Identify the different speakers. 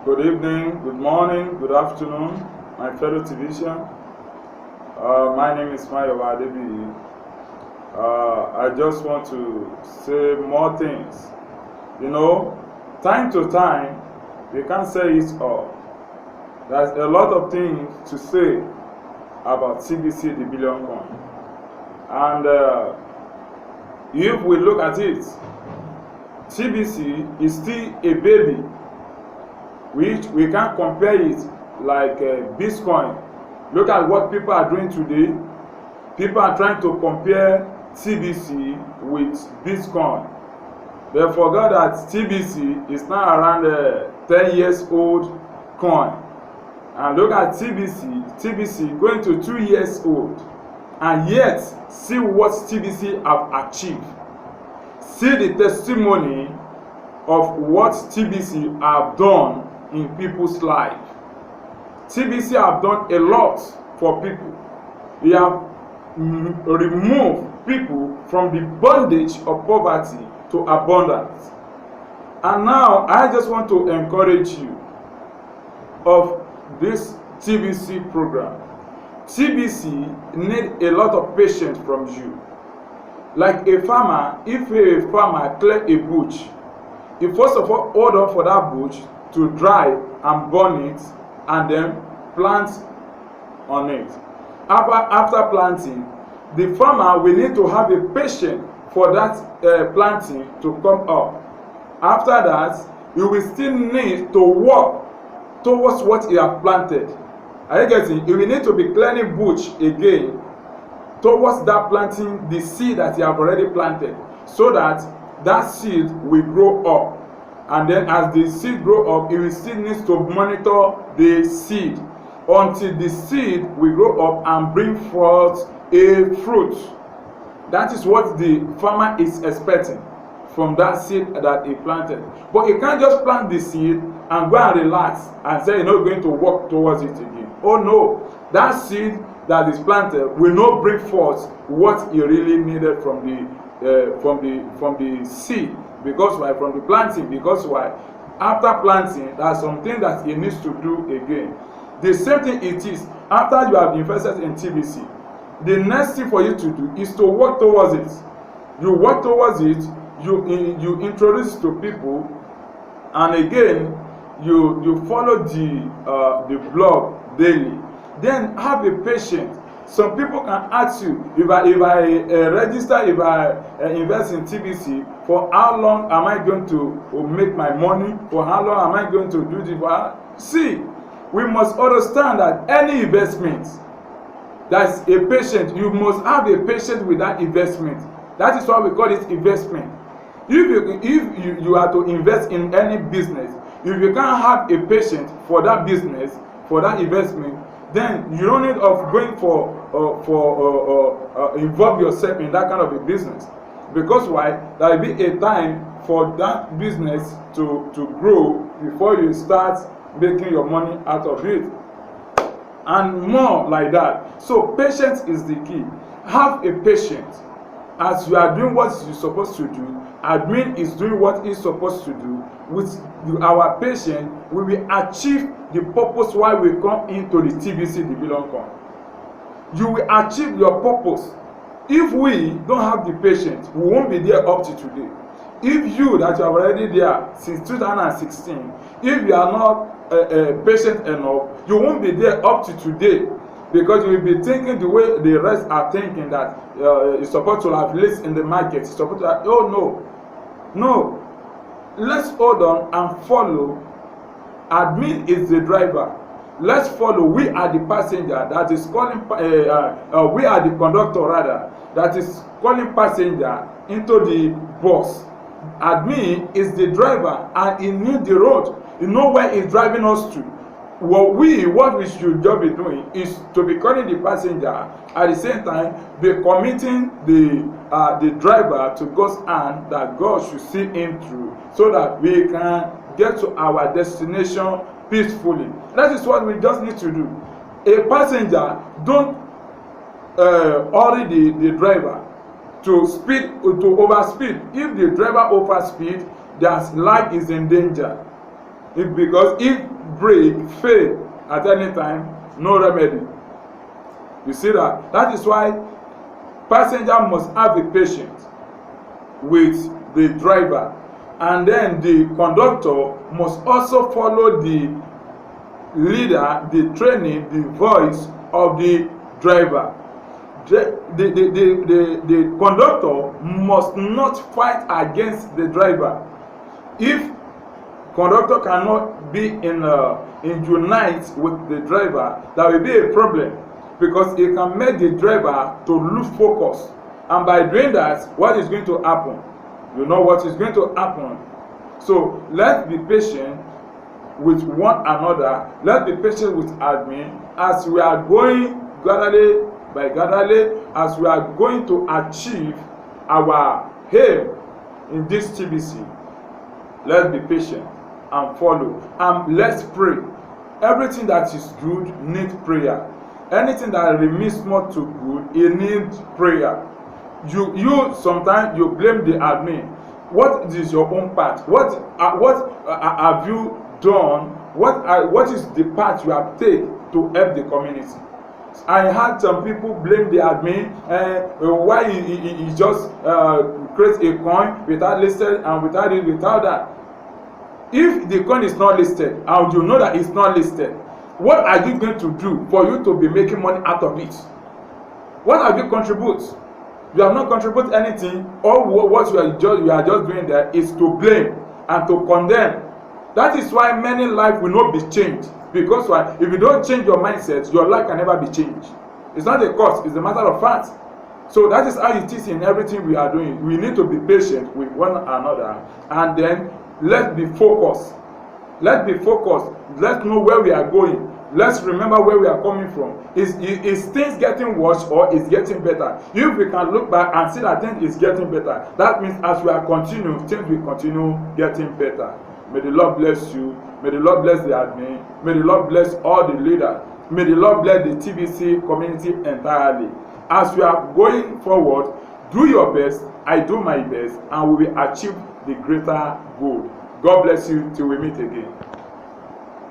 Speaker 1: Good evening, good morning, good afternoon, my fellow TVision. My name is Mayo Adebi. I just want to say more things. Time to time, we can't say it all. There's a lot of things to say about TBC, the billion coin. And if we look at it, TBC is still a baby, which we can't compare it like Bitcoin. Look at what people are doing today. People are trying to compare TBC with Bitcoin. They forgot that TBC is now around 10 years old coin. And look at TBC going to 2 years old. And yet, see what TBC have achieved. See the testimony of what TBC have done in people's life. TBC have done a lot for people. They have removed people from the bondage of poverty to abundance. And now I just want to encourage you of this TBC program. TBC need a lot of patience from you. Like a farmer, if a farmer clear a bush, he first of all hold on for that bush to dry and burn it and then plant on it. After planting, the farmer will need to have a patience for that planting to come up. After that, you will still need to work towards what you have planted. Are you getting? You will need to be clearing bush again towards that planting the seed that you have already planted, so that that seed will grow up. And then as the seed grow up, you will still need to monitor the seed until the seed will grow up and bring forth a fruit. That is what the farmer is expecting from that seed that he planted. But you can't just plant the seed and go and relax and say you're not going to work towards it again. Oh no, that seed that is planted will not bring forth what you really needed from the seed. Because why? From the planting. Because why? After planting, there are some things that it needs to do again. The same thing it is after you have invested in TBC. The next thing for you to do is to work towards it. You work towards it. You introduce to people, and again you follow the blog daily. Then have a patience. Some people can ask you, if I register, if I invest in TBC, for how long am I going to make my money? For how long am I going to do this? See, we must understand that any investment, that's a patient. You must have a patience with that investment. That is why we call it investment. If you are to invest in any business, if you can't have a patient for that business, for that investment, then you don't need of going involve yourself in that kind of a business. Because why? There will be a time for that business to grow before you start making your money out of it. And more like that. So patience is the key. Have a patience. As you are doing what you're supposed to do, admin is doing what he's supposed to do. With our patience, we will achieve the purpose why we come into the TBC, the billion coin. You will achieve your purpose. If we don't have the patience, we won't be there up to today. If you that you are already there since 2016, if you are not patient enough, you won't be there up to today. Because you will be thinking the way the rest are thinking, that you're supposed to have list in the market. You're supposed to have, oh no. Let's hold on and follow. Admin is the driver. Let's follow. We are the passenger that is calling. We are the conductor rather that is calling passenger into the bus. Admin is the driver and he knows the road. He knows where he's driving us to. What we should just be doing is to be calling the passenger, at the same time be committing the driver to God's hand, that God should see him through, so that we can get to our destination peacefully. That is what we just need to do. A passenger don't hurry the driver to overspeed. If the driver overspeed, their life is in danger. Because if brake fail at any time, no remedy. You see that? That is why passenger must have a patience with the driver, and then the conductor must also follow the leader, the training, the voice of the driver. The conductor must not fight against the driver. If conductor cannot be in unite with the driver, there will be a problem, because it can make the driver to lose focus, and by doing that, what is going to happen? You know what is going to happen. So let's be patient with one another. Let's be patient with admin as we are going gradually by gradually, as we are going to achieve our aim in this TBC. Let's be patient and follow, and let's pray. Everything that is good needs prayer. Anything that remains small to good, it needs prayer. You sometimes you blame the admin. What is your own part? What have you done? What is the part you have taken to help the community? I had some people blame the admin. Why he just create a coin without listed and without that. If the coin is not listed, how do you know that it's not listed? What are you going to do for you to be making money out of it? What have you contribute? You have not contributed anything. All what you are just doing there is to blame and to condemn. That is why many lives will not be changed. Because why? If you don't change your mindset, your life can never be changed. It's not a cause, it's a matter of fact. So that is how it is in everything we are doing. We need to be patient with one another, and then let's be focused. Let's be focused. Let's know where we are going. Let's remember where we are coming from. Is things getting worse or is getting better? If we can look back and see that things is getting better, that means as we are continuing, things will continue getting better. May the Lord bless you. May the Lord bless the admin. May the Lord bless all the leaders. May the Lord bless the TBC community entirely. As we are going forward, do your best, I do my best, and we will achieve the greater goal. God bless you till we meet again.